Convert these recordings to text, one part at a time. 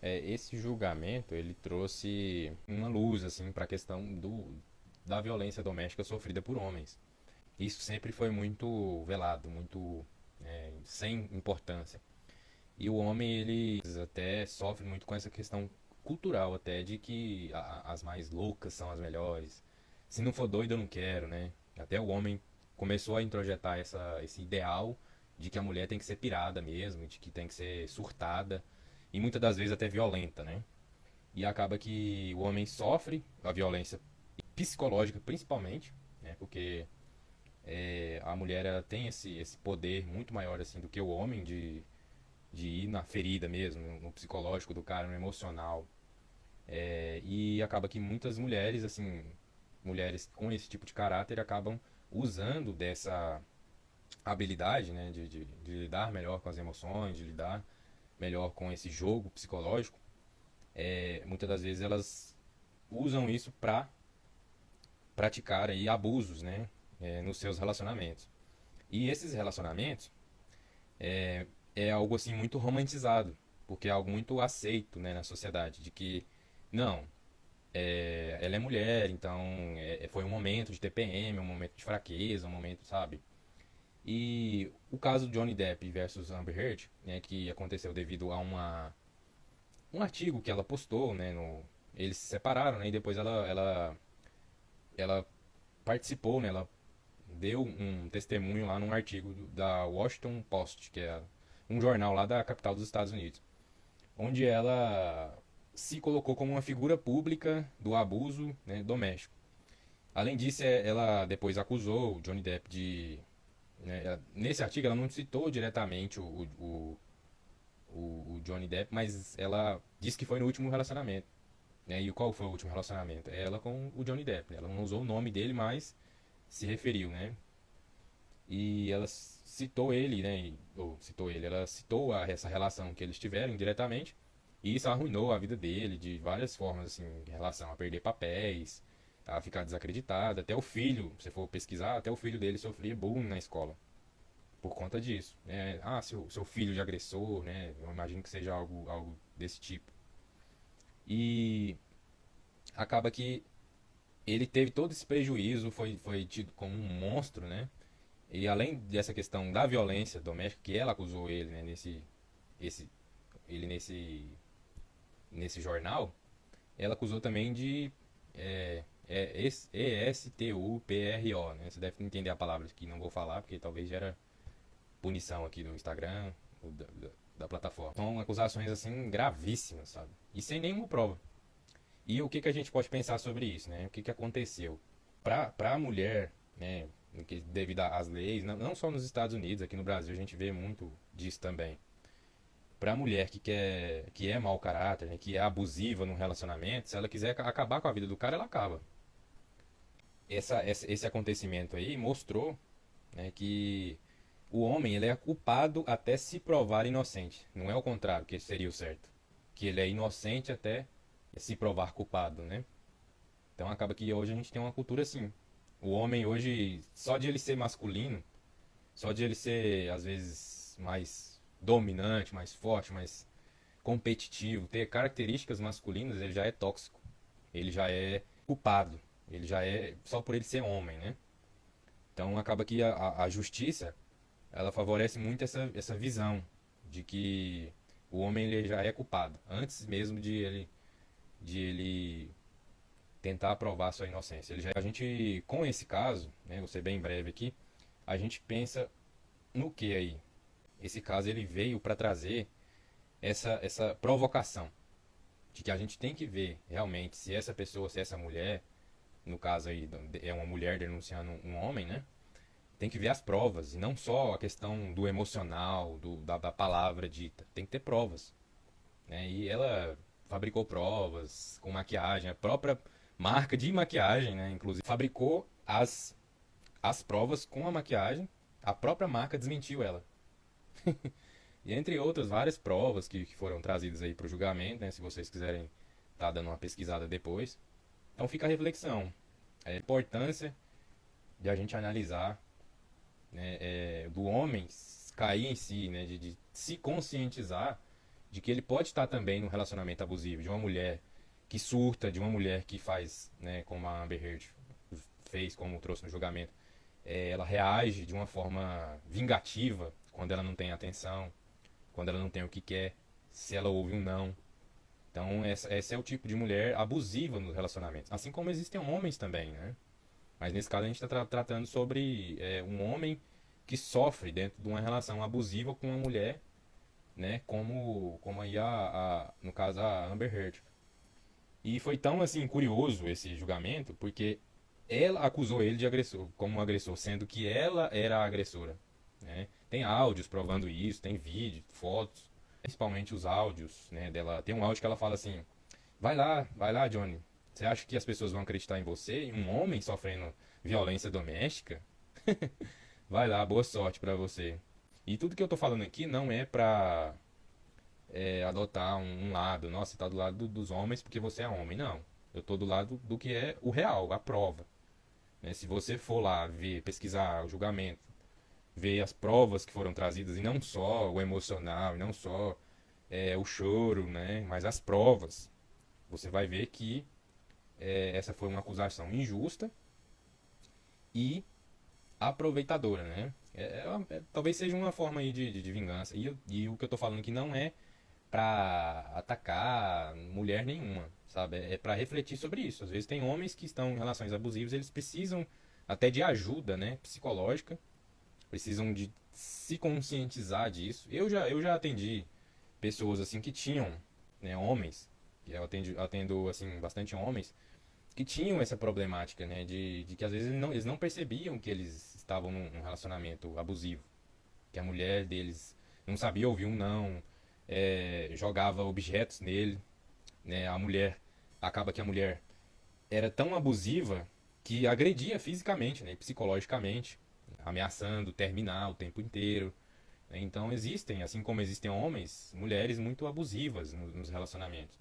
esse julgamento ele trouxe uma luz assim para a questão da violência doméstica sofrida por homens. Isso sempre foi muito velado, muito sem importância. E o homem ele até sofre muito com essa questão cultural até de que as mais loucas são as melhores. Se não for doido eu não quero, né? Até o homem começou a introjetar esse ideal de que a mulher tem que ser pirada mesmo, de que tem que ser surtada e muitas das vezes até violenta, né? E acaba que o homem sofre a violência psicológica principalmente, né? Porque a mulher ela tem esse poder muito maior assim do que o homem de ir na ferida mesmo, no psicológico do cara, no emocional. E acaba que muitas mulheres, assim, mulheres com esse tipo de caráter acabam usando dessa habilidade, né, de lidar melhor com as emoções, de lidar melhor com esse jogo psicológico. Muitas das vezes elas usam isso para praticar aí abusos, né, nos seus relacionamentos. E esses relacionamentos é algo assim muito romantizado, porque é algo muito aceito, né, na sociedade, de que não, ela é mulher, então foi um momento de TPM, um momento de fraqueza, um momento, sabe? E o caso Johnny Depp versus Amber Heard, né, que aconteceu devido a um artigo que ela postou, né, eles se separaram, né, e depois ela participou, né, ela deu um testemunho lá num artigo da Washington Post, que é um jornal lá da capital dos Estados Unidos, onde ela se colocou como uma figura pública do abuso, né, doméstico. Além disso, ela depois acusou o Johnny Depp de. Né, nesse artigo, ela não citou diretamente o Johnny Depp, mas ela disse que foi no último relacionamento. Né, e qual foi o último relacionamento? Ela com o Johnny Depp. Né, ela não usou o nome dele, mas se referiu, né? E ela citou ele, né? Ou citou ele, ela citou essa relação que eles tiveram diretamente. E isso arruinou a vida dele de várias formas, assim, em relação a perder papéis, a ficar desacreditado. Até o filho, se for pesquisar, até o filho dele sofria bullying na escola por conta disso. Né? Ah, seu filho de agressor, né? Eu imagino que seja algo desse tipo. E acaba que ele teve todo esse prejuízo, foi tido como um monstro, né? E além dessa questão da violência doméstica, que ela acusou ele, né, esse, ele nesse jornal, ela acusou também de ESTUPRO, né? Você deve entender a palavra que não vou falar, porque talvez gera punição aqui no Instagram, da plataforma. São acusações assim gravíssimas, sabe? E sem nenhuma prova. E o que a gente pode pensar sobre isso, né? O que aconteceu? Para a mulher, né, devido às leis, não só nos Estados Unidos, aqui no Brasil a gente vê muito disso também. Para a mulher que é mau caráter, né, que é abusiva num relacionamento, se ela quiser acabar com a vida do cara, ela acaba. Esse acontecimento aí mostrou, né, que o homem ele é culpado até se provar inocente. Não é o contrário, que seria o certo. Que ele é inocente até se provar culpado, né? Então acaba que hoje a gente tem uma cultura assim. O homem hoje, só de ele ser masculino, só de ele ser às vezes mais dominante, mais forte, mais competitivo, ter características masculinas, ele já é tóxico. Ele já é culpado. Ele já é só por ele ser homem, né? Então acaba que a justiça ela favorece muito essa visão de que o homem ele já é culpado antes mesmo de ele tentar provar sua inocência. A gente com esse caso, né, vou ser bem breve aqui, a gente pensa no que aí? Esse caso ele veio para trazer essa provocação de que a gente tem que ver realmente se essa pessoa, se essa mulher, no caso aí é uma mulher denunciando um homem, né? Tem que ver as provas, e não só a questão do emocional, da palavra dita. Tem que ter provas. Né? E ela fabricou provas com maquiagem, a própria marca de maquiagem, né? Inclusive, fabricou as provas com a maquiagem, a própria marca desmentiu ela. E entre outras várias provas que foram trazidas aí para o julgamento, né? Se vocês quiserem estar dando uma pesquisada depois. Então fica a reflexão, a importância de a gente analisar, né, do homem cair em si, né, de se conscientizar de que ele pode estar também num relacionamento abusivo, de uma mulher que surta, de uma mulher que faz, né, como a Amber Heard fez, como trouxe no julgamento, ela reage de uma forma vingativa quando ela não tem atenção, quando ela não tem o que quer, se ela ouve um não. Então, essa é o tipo de mulher abusiva nos relacionamentos. Assim como existem homens também, né? Mas nesse caso a gente está tratando sobre um homem que sofre dentro de uma relação abusiva com uma mulher, né? Como aí no caso a Amber Heard. E foi tão assim curioso esse julgamento, porque ela acusou ele de agressor, como um agressor, sendo que ela era a agressora, né? Tem áudios provando isso, tem vídeo, fotos, principalmente os áudios, né, dela. Tem um áudio que ela fala assim: vai lá, Johnny. Você acha que as pessoas vão acreditar em você, em um homem sofrendo violência doméstica? Vai lá, boa sorte pra você. E tudo que eu tô falando aqui não é pra adotar um lado. Nossa, você tá do lado dos homens porque você é homem. Não. Eu tô do lado do que é o real, a prova. Né? Se você for lá ver, pesquisar o julgamento, ver as provas que foram trazidas, e não só o emocional, e não só o choro, né? Mas as provas, você vai ver que essa foi uma acusação injusta e aproveitadora, né? Talvez seja uma forma aí de vingança. E o que eu tô falando aqui não é pra atacar mulher nenhuma, sabe? É pra refletir sobre isso. Às vezes tem homens que estão em relações abusivas, eles precisam até de ajuda, né, psicológica, precisam de se conscientizar disso. Eu já atendi pessoas assim que tinham, né, homens, que eu atendo assim bastante homens que tinham essa problemática, né, de que às vezes eles não percebiam que eles estavam num relacionamento abusivo, que a mulher deles não sabia ouvir um não, jogava objetos nele, né, acaba que a mulher era tão abusiva que agredia fisicamente, né, psicologicamente, ameaçando terminar o tempo inteiro. Né. Então existem, assim como existem homens, mulheres muito abusivas nos relacionamentos.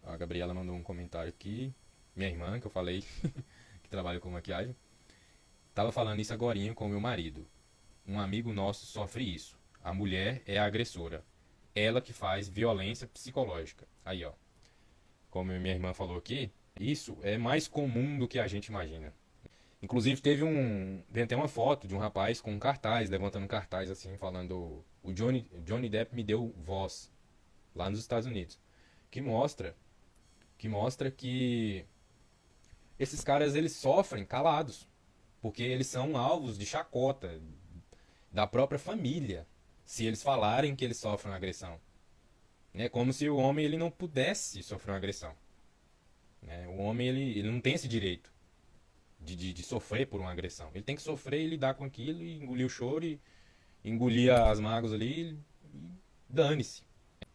A Gabriela mandou um comentário aqui, minha irmã, que eu falei, que trabalha com maquiagem, tava falando isso agorinha com o meu marido. Um amigo nosso sofre isso. A mulher é a agressora. Ela que faz violência psicológica. Aí, ó. Como minha irmã falou aqui, isso é mais comum do que a gente imagina. Inclusive tem até uma foto de um rapaz com um cartaz, levantando um cartaz assim, falando: o Johnny Depp me deu voz lá nos Estados Unidos, que mostra que esses caras eles sofrem calados, porque eles são alvos de chacota da própria família, se eles falarem que eles sofrem uma agressão. É como se o homem ele não pudesse sofrer uma agressão. Né? O homem ele não tem esse direito de sofrer por uma agressão. Ele tem que sofrer e lidar com aquilo, e engolir o choro, e engolir as mágoas ali, e dane-se.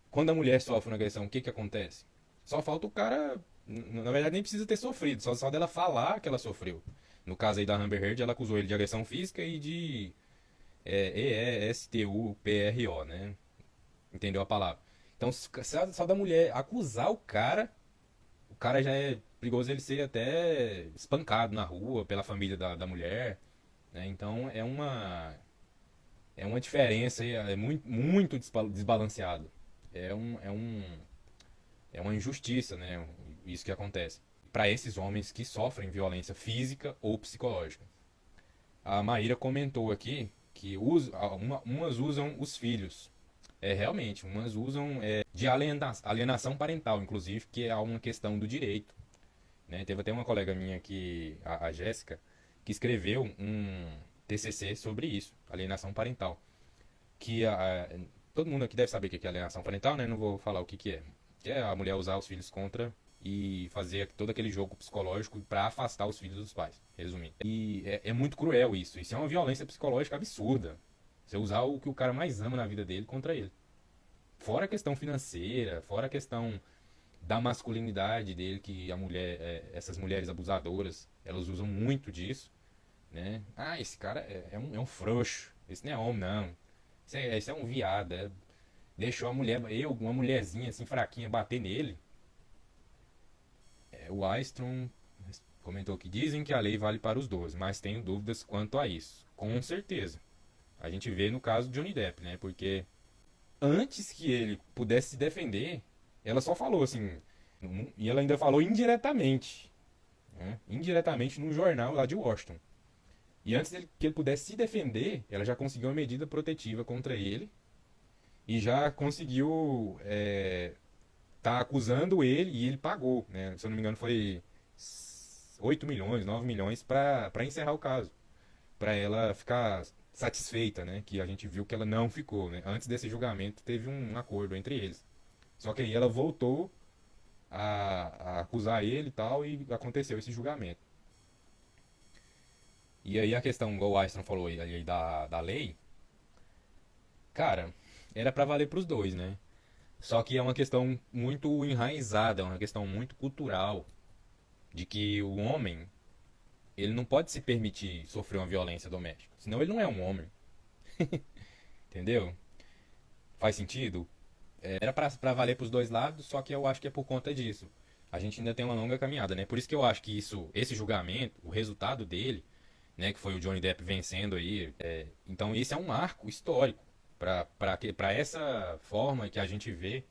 Quando a mulher sofre uma agressão, o que acontece? Só falta o cara, na verdade nem precisa ter sofrido, só dela falar que ela sofreu. No caso aí da Amber Heard, ela acusou ele de agressão física e de EESTUPRO, né? Entendeu a palavra? Então, só da mulher acusar o cara já é perigoso ele ser até espancado na rua pela família da mulher, né? Então é uma diferença, é muito, muito desbalanceado. É um, é um, é uma injustiça, né? Isso que acontece. Para esses homens que sofrem violência física ou psicológica. A Maíra comentou aqui que umas usam os filhos. Realmente, umas usam de alienação parental, inclusive, que é uma questão do direito. Né? Teve até uma colega minha aqui, a Jéssica, que escreveu um TCC sobre isso, alienação parental. Que todo mundo aqui deve saber o que é alienação parental, né? Não vou falar o que é. Que é a mulher usar os filhos contra e fazer todo aquele jogo psicológico para afastar os filhos dos pais, resumindo. E é muito cruel isso. Isso é uma violência psicológica absurda. Você usar o que o cara mais ama na vida dele contra ele. Fora a questão financeira, fora a questão da masculinidade dele, que essas mulheres abusadoras, elas usam muito disso, né? Ah, esse cara é um frouxo, esse não é homem, não. Esse é um viado, deixou uma mulherzinha assim fraquinha bater nele. O Aistron comentou que dizem que a lei vale para os dois, mas tenho dúvidas quanto a isso. Com certeza. A gente vê no caso de Johnny Depp, né? Porque antes que ele pudesse se defender, ela só falou assim, e ela ainda falou indiretamente, né? Indiretamente num jornal lá de Washington. E antes que ele pudesse se defender, ela já conseguiu uma medida protetiva contra ele e já conseguiu tá acusando ele e ele pagou, né? Se eu não me engano foi 8 milhões, 9 milhões para encerrar o caso, para ela ficar satisfeita, né? Que a gente viu que ela não ficou, né? Antes desse julgamento teve um acordo entre eles. Só que aí ela voltou a acusar ele e tal e aconteceu esse julgamento. E aí a questão, igual o Einstein falou aí da lei, cara, era pra valer pros dois, né? Só que é uma questão muito enraizada, é uma questão muito cultural, de que o homem, ele não pode se permitir sofrer uma violência doméstica, senão ele não é um homem, entendeu? Faz sentido? Era pra valer pros dois lados, só que eu acho que é por conta disso. A gente ainda tem uma longa caminhada, né? Por isso que eu acho que esse julgamento, o resultado dele, né, que foi o Johnny Depp vencendo aí, então esse é um marco histórico para essa forma que a gente vê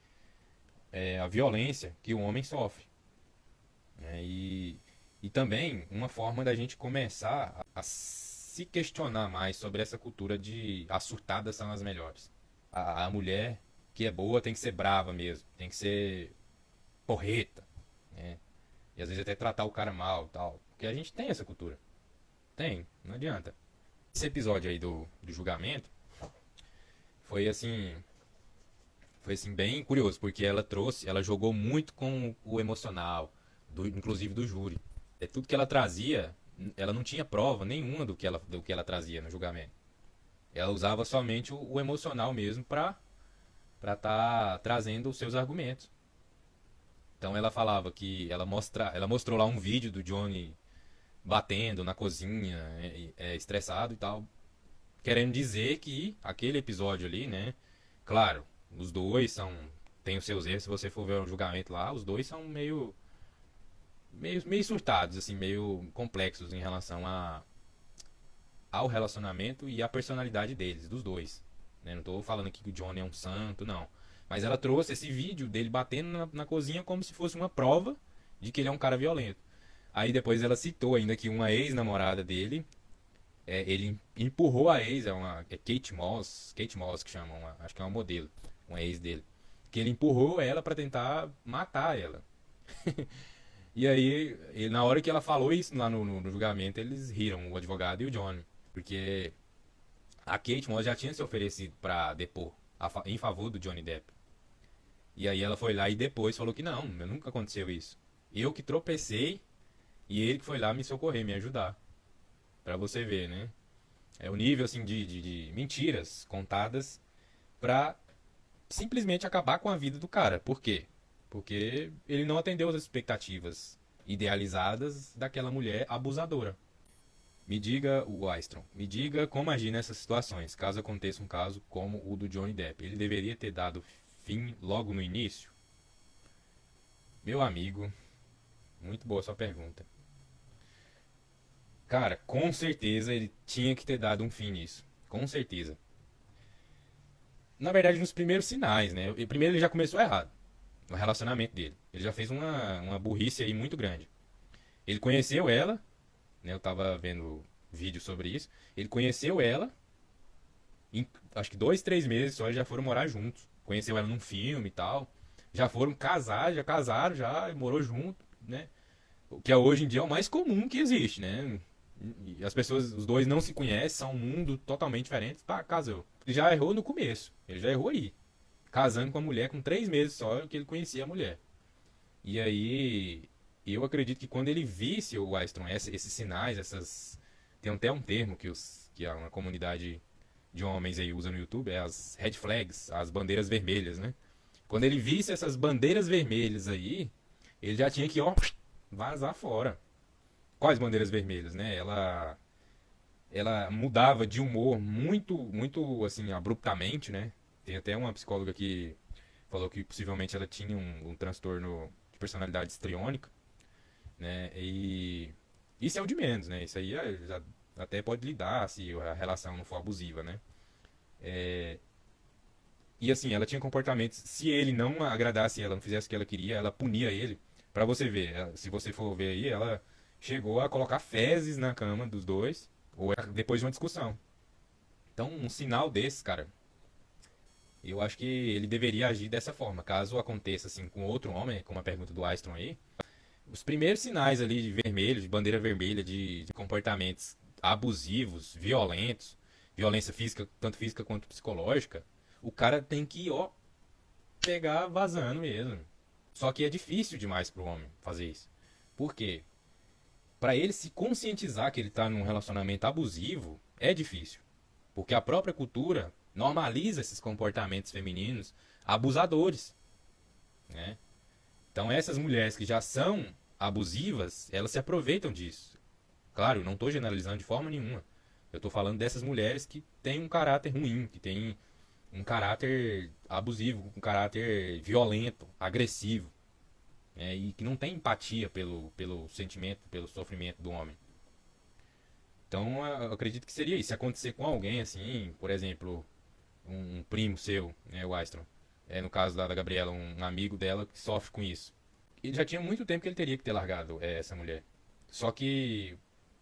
a violência que o homem sofre, né? E também uma forma da gente começar a se questionar mais sobre essa cultura de as surtadas são as melhores. A mulher que é boa tem que ser brava mesmo, tem que ser porreta, né? E às vezes até tratar o cara mal, tal, porque a gente tem essa cultura. Tem, não adianta. Esse episódio aí do julgamento foi assim, foi assim bem curioso, porque ela jogou muito com o emocional, inclusive do júri. Tudo que ela trazia, ela não tinha prova nenhuma do que ela trazia no julgamento. Ela usava somente o emocional mesmo para estar trazendo os seus argumentos. Então ela falava que ela mostrou lá um vídeo do Johnny batendo na cozinha, estressado e tal, querendo dizer que aquele episódio ali, né? Claro, os dois são tem os seus erros. Se você for ver o julgamento lá, os dois são meio surtados, assim, meio complexos em relação ao relacionamento e à personalidade deles, dos dois. Né? Não estou falando aqui que o Johnny é um santo, não. Mas ela trouxe esse vídeo dele batendo na cozinha como se fosse uma prova de que ele é um cara violento. Aí depois ela citou ainda que uma ex-namorada dele, ele empurrou a ex, é Kate Moss que chama, acho que é uma modelo, uma ex dele, que ele empurrou ela pra tentar matar ela. E aí, na hora que ela falou isso lá no julgamento, eles riram, o advogado e o Johnny, porque a Kate Moss já tinha se oferecido pra depor em favor do Johnny Depp. E aí ela foi lá e depois falou que não, nunca aconteceu isso. Eu que tropecei e ele que foi lá me socorrer, me ajudar. Pra você ver, né? É o nível assim de mentiras contadas pra simplesmente acabar com a vida do cara. Por quê? Porque ele não atendeu as expectativas idealizadas daquela mulher abusadora. Me diga, o Wystron, me diga como agir nessas situações, caso aconteça um caso como o do Johnny Depp. Ele deveria ter dado fim logo no início? Meu amigo, muito boa sua pergunta. Cara, com certeza ele tinha que ter dado um fim nisso. Com certeza. Na verdade, nos primeiros sinais, né? E primeiro ele já começou errado no relacionamento dele. Ele já fez uma burrice aí muito grande. Ele conheceu ela, né? Eu tava vendo vídeo sobre isso. Ele conheceu ela, em, acho que 2, 3 meses só eles já foram morar juntos. Conheceu ela num filme e tal. Já foram casar, já casaram, já morou junto, né? O que hoje em dia é o mais comum que existe, né? E as pessoas, os dois não se conhecem, são um mundo totalmente diferente. Tá, casou. Ele já errou no começo. Ele já errou aí. Casando com a mulher com 3 meses só que ele conhecia a mulher. E aí, eu acredito que quando ele visse o Wystron, esses sinais, essas. Tem até um termo que uma comunidade de homens aí usa no YouTube, é as red flags, as bandeiras vermelhas, né? Quando ele visse essas bandeiras vermelhas aí, ele já tinha que, ó, vazar fora. Quais bandeiras vermelhas, né? Ela mudava de humor muito, muito, assim, abruptamente, né? Tem até uma psicóloga que falou que possivelmente ela tinha um transtorno de personalidade histriônica, né? E isso é o de menos, né? Isso aí já até pode lidar se a relação não for abusiva, né? E assim, ela tinha comportamentos. Se ele não agradasse ela, não fizesse o que ela queria, ela punia ele. Pra você ver, se você for ver aí, ela chegou a colocar fezes na cama dos dois, ou depois de uma discussão. Então, um sinal desse, cara, eu acho que ele deveria agir dessa forma. Caso aconteça assim com outro homem, como a pergunta do Astron aí, os primeiros sinais ali de vermelho, de bandeira vermelha, de comportamentos abusivos, violentos, violência física, tanto física quanto psicológica, o cara tem que, ó, pegar vazando mesmo. Só que é difícil demais pro homem fazer isso. Por quê? Pra ele se conscientizar que ele tá num relacionamento abusivo, é difícil. Porque a própria cultura normaliza esses comportamentos femininos abusadores, né? Então essas mulheres que já são abusivas, elas se aproveitam disso. Claro, eu não estou generalizando de forma nenhuma. Eu estou falando dessas mulheres que têm um caráter ruim, que têm um caráter abusivo, um caráter violento, agressivo, né? E que não tem empatia pelo sentimento, pelo sofrimento do homem. Então, eu acredito que seria isso. Se acontecer com alguém assim, por exemplo, um primo seu, né, o Astron, no caso da Gabriela, um amigo dela que sofre com isso. E já tinha muito tempo que ele teria que ter largado essa mulher. Só que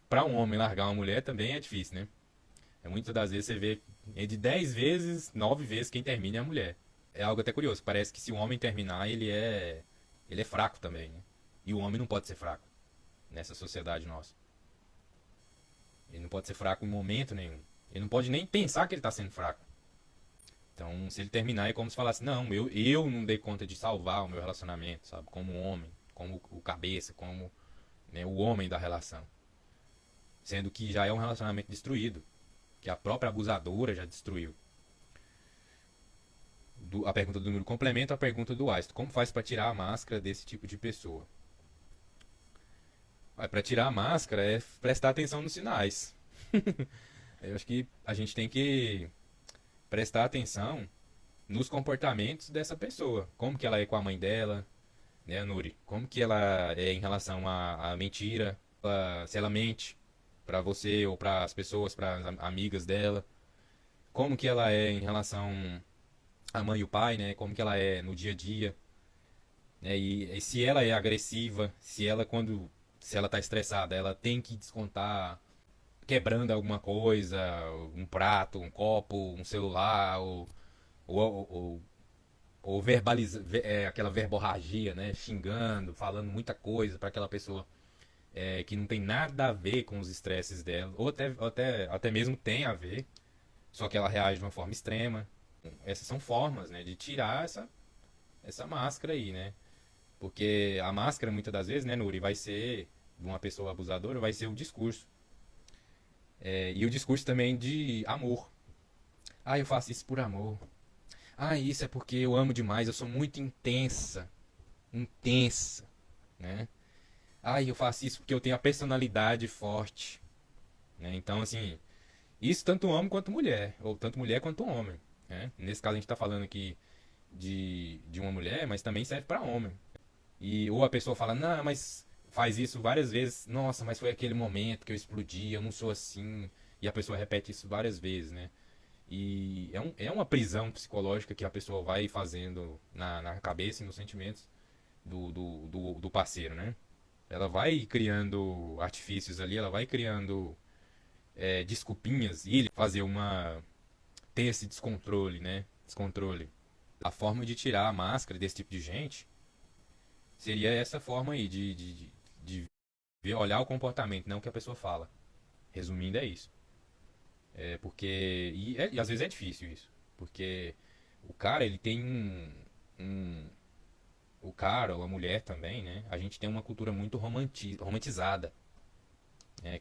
para um homem largar uma mulher também é difícil, né? Muitas das vezes você vê de 10 vezes, 9 vezes quem termina é a mulher. É algo até curioso. Parece que se o homem terminar, ele é fraco também, né? E o homem não pode ser fraco nessa sociedade nossa. Ele não pode ser fraco em momento nenhum. Ele não pode nem pensar que ele está sendo fraco. Então, se ele terminar, é como se falasse: não, eu não dei conta de salvar o meu relacionamento, sabe? Como homem, como o cabeça, como, né, o homem da relação. Sendo que já é um relacionamento destruído, que a própria abusadora já destruiu. A pergunta do número complementa a pergunta do Einstein: como faz para tirar a máscara desse tipo de pessoa? Para tirar a máscara é prestar atenção nos sinais. Eu acho que a gente tem que prestar atenção nos comportamentos dessa pessoa. Como que ela é com a mãe dela, né, Nuri? Como que ela é em relação à mentira? Se ela mente para você ou para as pessoas, para as amigas dela? Como que ela é em relação à mãe e o pai, né? Como que ela é no dia a dia? Né? E se ela é agressiva, se ela tá estressada, ela tem que descontar quebrando alguma coisa, um prato, um copo, um celular, ou, ou verbaliza, aquela verborragia, né? Xingando, falando muita coisa para aquela pessoa que não tem nada a ver com os estresses dela, ou até mesmo tem a ver, só que ela reage de uma forma extrema. Essas são formas, né, de tirar essa máscara aí, né? Porque a máscara, muitas das vezes, né, Nuri, vai ser, de uma pessoa abusadora, vai ser o discurso. E o discurso também de amor. Ah, eu faço isso por amor. Ah, isso é porque eu amo demais, eu sou muito intensa. Intensa, né? Ah, eu faço isso porque eu tenho a personalidade forte, né? Então, assim, isso tanto homem quanto mulher, ou tanto mulher quanto homem, né? Nesse caso a gente está falando aqui de uma mulher, mas também serve para homem. E ou a pessoa fala: não, mas faz isso várias vezes. Nossa, mas foi aquele momento que eu explodi, eu não sou assim. E a pessoa repete isso várias vezes, né? E é uma prisão psicológica que a pessoa vai fazendo na cabeça e nos sentimentos do parceiro, né? Ela vai criando artifícios ali, ela vai criando desculpinhas e ele fazer ter esse descontrole, né? Descontrole. A forma de tirar a máscara desse tipo de gente seria essa forma aí de ver, olhar o comportamento, não o que a pessoa fala. Resumindo, é isso. Porque. E às vezes é difícil isso. Porque o cara, ele tem um. O cara ou a mulher também, né? A gente tem uma cultura muito romantizada.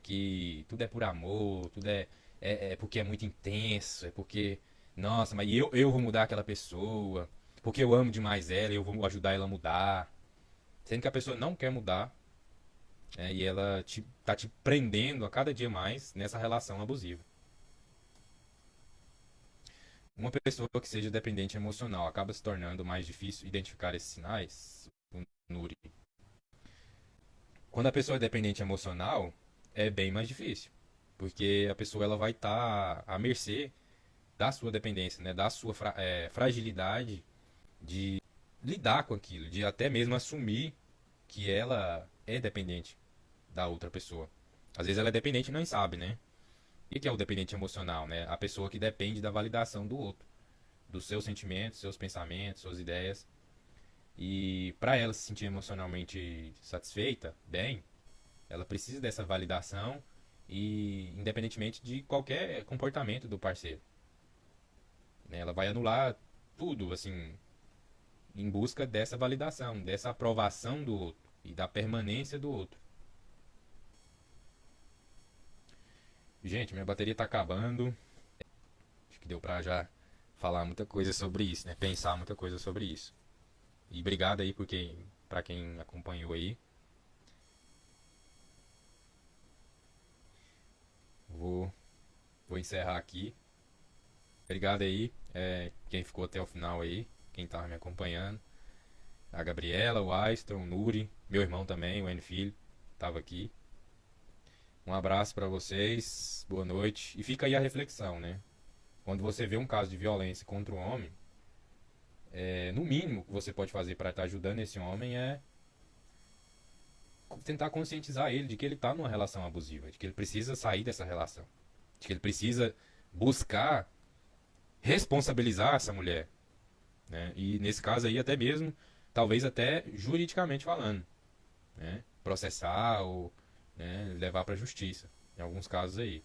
Que tudo é por amor, tudo é porque é muito intenso, é porque. Nossa, mas eu vou mudar aquela pessoa. Porque eu amo demais ela, eu vou ajudar ela a mudar. Sendo que a pessoa não quer mudar, e ela tá te prendendo a cada dia mais nessa relação abusiva. Uma pessoa que seja dependente emocional acaba se tornando mais difícil identificar esses sinais, o Nuri. Quando a pessoa é dependente emocional, é bem mais difícil, porque a pessoa ela vai estar à mercê da sua dependência, né? Da sua fragilidade de lidar com aquilo, de até mesmo assumir que ela é dependente da outra pessoa. Às vezes ela é dependente e não sabe, né? O que é o dependente emocional, né? A pessoa que depende da validação do outro, dos seus sentimentos, seus pensamentos, suas ideias. E para ela se sentir emocionalmente satisfeita, bem, ela precisa dessa validação e independentemente de qualquer comportamento do parceiro, né? Ela vai anular tudo, assim, em busca dessa validação, dessa aprovação do outro e da permanência do outro. Gente, minha bateria tá acabando. Acho que deu pra já falar muita coisa sobre isso, né? Pensar muita coisa sobre isso. E obrigado aí para quem acompanhou aí. Vou, vou encerrar aqui. Obrigado aí, quem ficou até o final aí, quem tava me acompanhando. A Gabriela, o Aiston, o Nuri, meu irmão também, o N Filho, tava aqui. Um abraço para vocês, boa noite. E fica aí a reflexão, né? Quando você vê um caso de violência contra o homem, no mínimo que você pode fazer para estar ajudando esse homem é tentar conscientizar ele de que ele está numa relação abusiva, de que ele precisa sair dessa relação, de que ele precisa buscar responsabilizar essa mulher, né? E nesse caso aí até mesmo, talvez até juridicamente falando, né? Processar ou, né, levar para a justiça, em alguns casos aí.